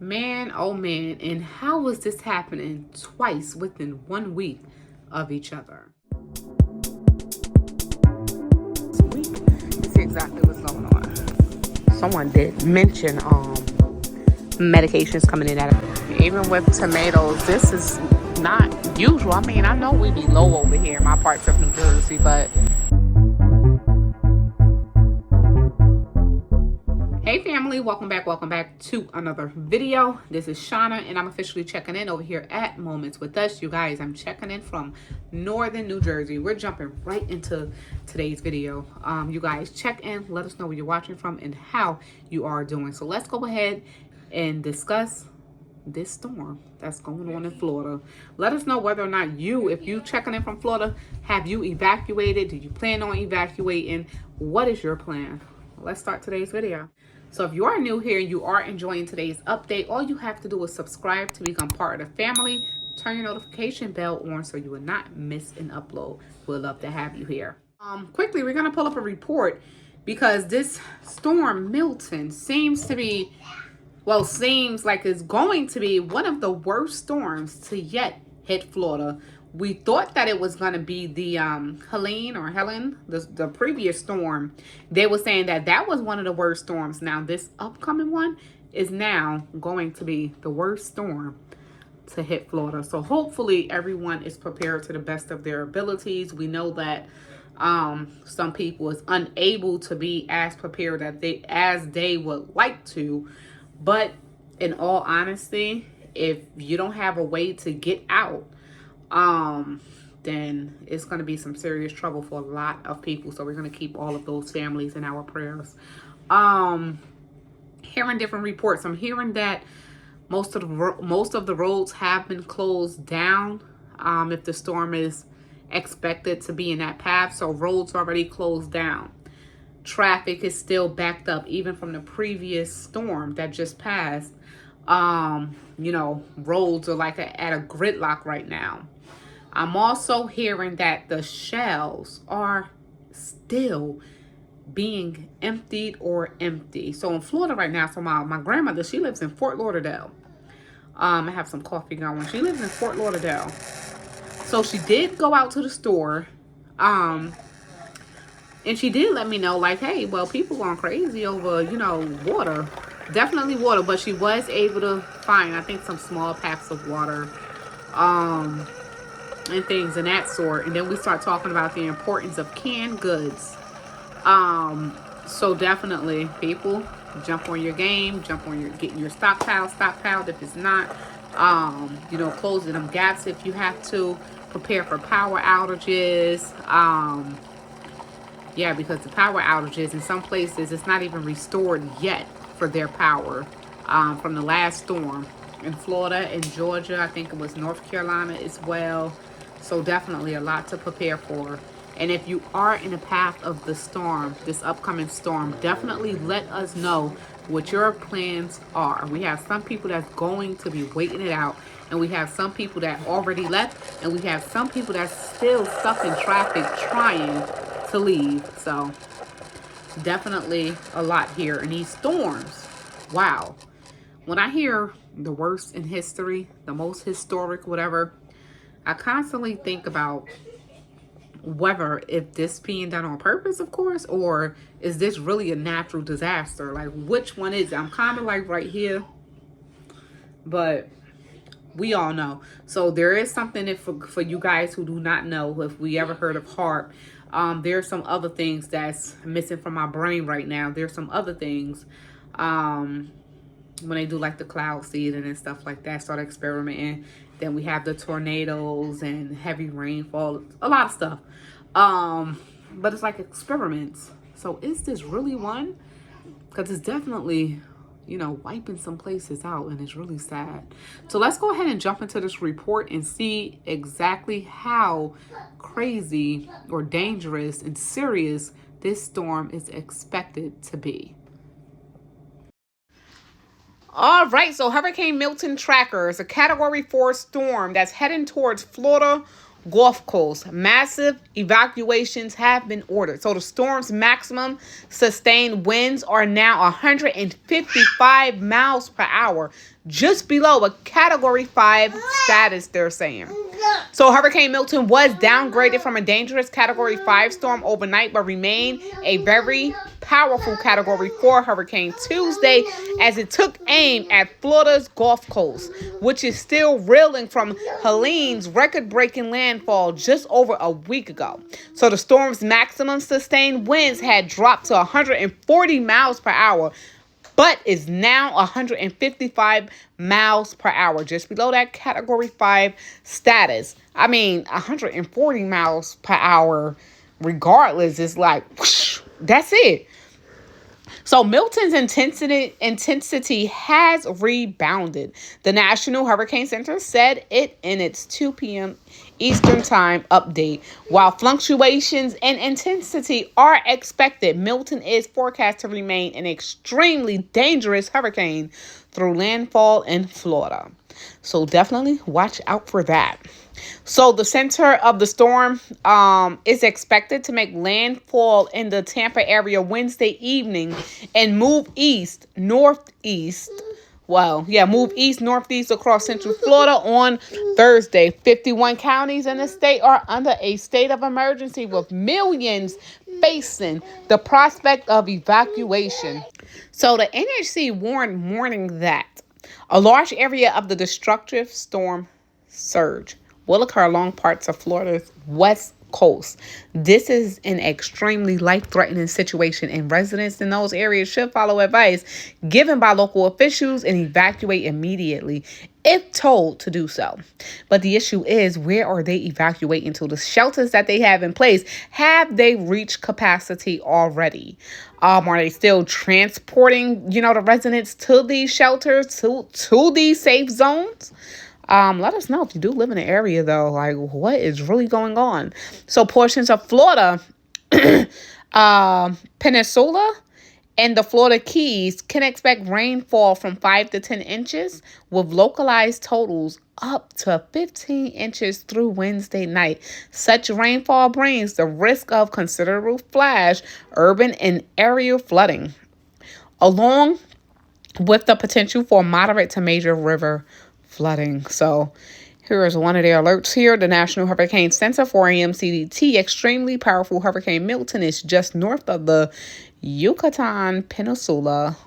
Man, oh man, and how was this happening twice within 1 week of each other? You see exactly what's going on. Someone did mention medications coming in at it. Even with tomatoes, this is not usual. I mean, I know we be low over here in my parts of New Jersey, but hey family, welcome back to another video. This is Shauna and I'm officially checking in over here at Moments with Us. You guys, I'm checking in from northern New Jersey. We're jumping right into today's video. You guys check in, let us know where you're watching from and how you are doing. So let's go ahead and discuss this storm that's going on in Florida. Let us know whether or not if you checking in from Florida, have you evacuated? Did you plan on evacuating? What is your plan? Let's start today's video. So if you are new here and you are enjoying today's update, all you have to do is subscribe to become part of the family. Turn your notification bell on so you will not miss an upload. We'd love to have you here. Quickly, we're going to pull up a report because this storm Milton seems like it's going to be one of the worst storms to yet hit Florida. We thought that it was going to be the Helen, the previous storm. They were saying that was one of the worst storms. Now, this upcoming one is now going to be the worst storm to hit Florida. So hopefully everyone is prepared to the best of their abilities. We know that some people is unable to be as prepared as they would like to. But in all honesty, if you don't have a way to get out, then it's going to be some serious trouble for a lot of people. So we're going to keep all of those families in our prayers. Hearing different reports, I'm hearing that most of the roads have been closed down. If the storm is expected to be in that path, so roads already closed down. Traffic is still backed up, even from the previous storm that just passed. Roads are like at a gridlock right now. I'm also hearing that the shells are still being emptied or empty. So in Florida right now, so my grandmother, she lives in Fort Lauderdale. I have some coffee going. She lives in Fort Lauderdale. So she did go out to the store. And she did let me know, like, hey, well, people going crazy over, water. Definitely water. But she was able to find, I think, some small packs of water. And things in that sort. And then we start talking about the importance of canned goods. So definitely, people, jump on your game, getting your stockpiled if it's not. Closing them gaps if you have to. Prepare for power outages. Yeah, because the power outages in some places, it's not even restored yet for their power from the last storm. In Florida and Georgia, I think it was North Carolina as well. So definitely a lot to prepare for. And if you are in the path of the storm, this upcoming storm, definitely let us know what your plans are. We have some people that's going to be waiting it out. And we have some people that already left. And we have some people that's still stuck in traffic trying to leave. So definitely a lot here. And these storms, wow. When I hear the worst in history, the most historic, whatever, I constantly think about whether if this being done on purpose, of course, or is this really a natural disaster? Like, which one is it? I'm kind of like right here, but we all know. So there is something that for you guys who do not know, if we ever heard of HARP, there's some other things that's missing from my brain right now. There's some other things when they do like the cloud seeding and stuff like that, start experimenting. Then we have the tornadoes and heavy rainfall, a lot of stuff. But it's like experiments. So is this really one? Because it's definitely, wiping some places out, and it's really sad. So let's go ahead and jump into this report and see exactly how crazy or dangerous and serious this storm is expected to be. All right, so Hurricane Milton tracker is a Category 4 storm that's heading towards Florida Gulf Coast. Massive evacuations have been ordered. So the storm's maximum sustained winds are now 155 miles per hour, just below a Category 5 status, they're saying. So Hurricane Milton was downgraded from a dangerous Category 5 storm overnight, but remained a very powerful Category 4 hurricane Tuesday as it took aim at Florida's Gulf Coast, which is still reeling from Helene's record-breaking landfall just over a week ago. So the storm's maximum sustained winds had dropped to 140 miles per hour, but is now 155 miles per hour, just below that Category 5 status. I mean, 140 miles per hour, regardless, is like, whoosh, that's it. So Milton's intensity has rebounded. The National Hurricane Center said it in its 2 p.m. Eastern Time update. While fluctuations in intensity are expected, Milton is forecast to remain an extremely dangerous hurricane through landfall in Florida. So definitely watch out for that. So the center of the storm is expected to make landfall in the Tampa area Wednesday evening and move east, northeast. Move east, northeast across central Florida on Thursday. 51 counties in the state are under a state of emergency, with millions facing the prospect of evacuation. So the NHC warned morning that a large area of the destructive storm surge will occur along parts of Florida's west coast. This is an extremely life-threatening situation, and residents in those areas should follow advice given by local officials and evacuate immediately if told to do so. But the issue is, where are they evacuating to? The shelters that they have in place, have they reached capacity already? Are they still transporting, the residents to these shelters, to these safe zones? Let us know if you do live in the area, though. Like, what is really going on? So portions of Florida, Peninsula, and the Florida Keys can expect rainfall from 5 to 10 inches, with localized totals up to 15 inches through Wednesday night. Such rainfall brings the risk of considerable flash, urban, and aerial flooding, along with the potential for moderate to major river flooding. So here is one of their alerts here. The National Hurricane Center, 4 a.m. CDT, extremely powerful Hurricane Milton is just north of the Yucatan Peninsula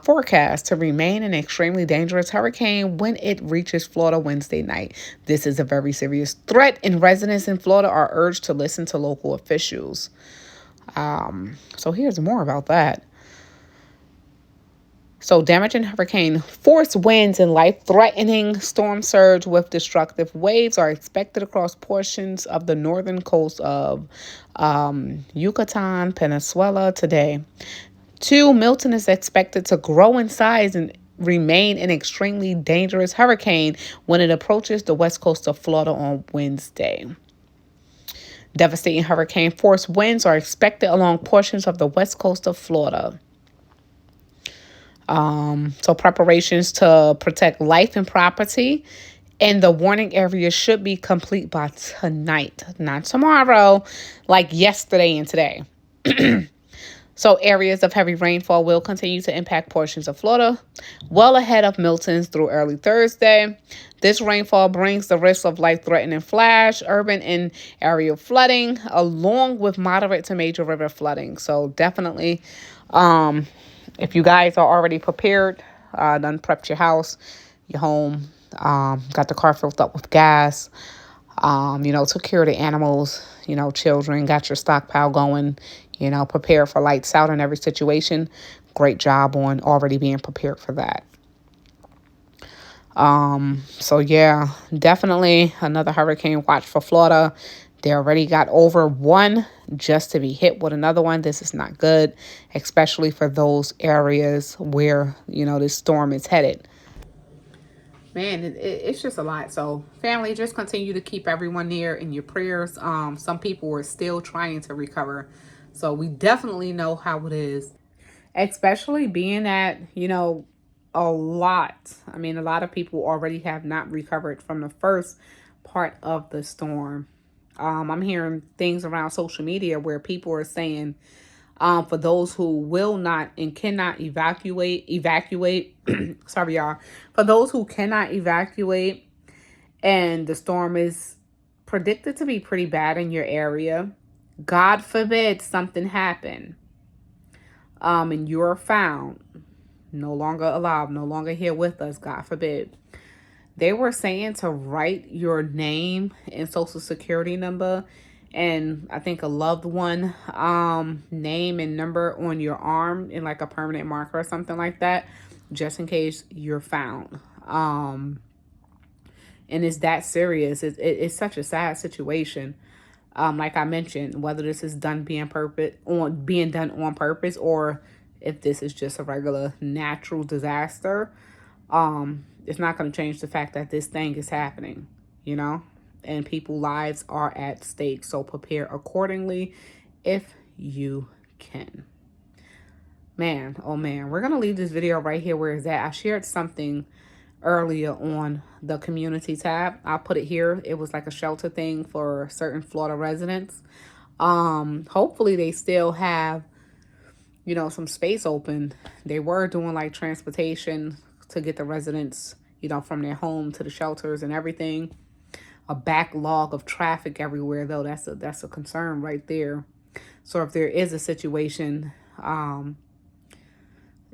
forecast to remain an extremely dangerous hurricane when it reaches Florida Wednesday night. This is a very serious threat, and residents in Florida are urged to listen to local officials. So here's more about that. So damaging hurricane force winds and life-threatening storm surge with destructive waves are expected across portions of the northern coast of Yucatan Peninsula today. 2, Milton is expected to grow in size and remain an extremely dangerous hurricane when it approaches the west coast of Florida on Wednesday. Devastating hurricane force winds are expected along portions of the west coast of Florida. So preparations to protect life and property in the warning area should be complete by tonight, not tomorrow, like yesterday and today. So areas of heavy rainfall will continue to impact portions of Florida well ahead of Milton's through early Thursday. This rainfall brings the risk of life-threatening flash, urban and aerial flooding, along with moderate to major river flooding. So definitely, if you guys are already prepared, done prepped your house, your home, got the car filled up with gas, took care of the animals, children, got your stockpile going, prepare for lights out in every situation. Great job on already being prepared for that. So yeah, definitely another hurricane watch for Florida. They already got over one, just to be hit with another one. This is not good, especially for those areas where, this storm is headed. Man, it's just a lot. So family, just continue to keep everyone near in your prayers. Some people are still trying to recover. So we definitely know how it is, especially being that, a lot. I mean, a lot of people already have not recovered from the first part of the storm. I'm hearing things around social media where people are saying, for those who will not and cannot evacuate, sorry y'all, for those who cannot evacuate and the storm is predicted to be pretty bad in your area, God forbid something happen, and you're found no longer alive, no longer here with us, God forbid. They were saying to write your name and social security number and I think a loved one name and number on your arm in like a permanent marker or something like that, just in case you're found. And it's that serious. It's such a sad situation. Like I mentioned, whether this is being done on purpose or if this is just a regular natural disaster, it's not going to change the fact that this thing is happening, you know, and people's lives are at stake. So prepare accordingly if you can. Man, oh man, we're going to leave this video right here where it's at. I shared something earlier on the community tab. I'll put it here. It was like a shelter thing for certain Florida residents. Hopefully they still have, you know, some space open. They were doing like transportation to get the residents, you know, from their home to the shelters and everything. A backlog of traffic everywhere though. That's a concern right there. So if there is a situation,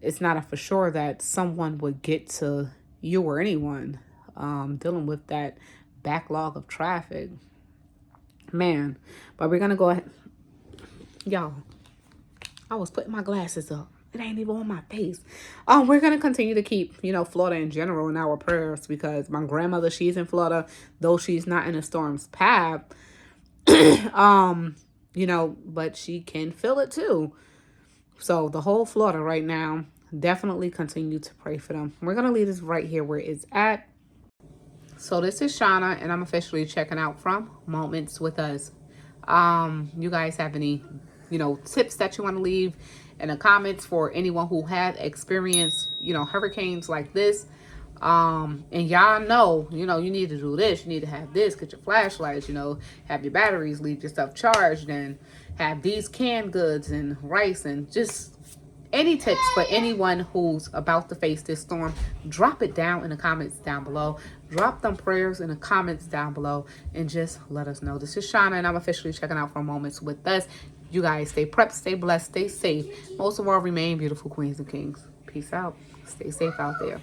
it's not a for sure that someone would get to you or anyone dealing with that backlog of traffic. Man, but we're going to go ahead. Y'all, I was putting my glasses up. It ain't even on my face. We're going to continue to keep, you know, Florida in general in our prayers because my grandmother, she's in Florida, though she's not in a storm's path. You know, but she can feel it too. So the whole Florida right now, definitely continue to pray for them. We're going to leave this right here where it's at. So this is Shauna, and I'm officially checking out from Moments with Us. You guys have any, you know, tips that you want to leave in the comments for anyone who have experienced, you know, hurricanes like this? And y'all know, you know, you need to do this. You need to have this, get your flashlights, you know, have your batteries, leave your stuff charged, and have these canned goods and rice and just any tips for anyone who's about to face this storm. Drop it down in the comments down below. Drop them prayers in the comments down below and just let us know. This is Shauna, and I'm officially checking out for Moments with Us. You guys stay prepped, stay blessed, stay safe. Most of all, remain beautiful queens and kings. Peace out. Stay safe out there.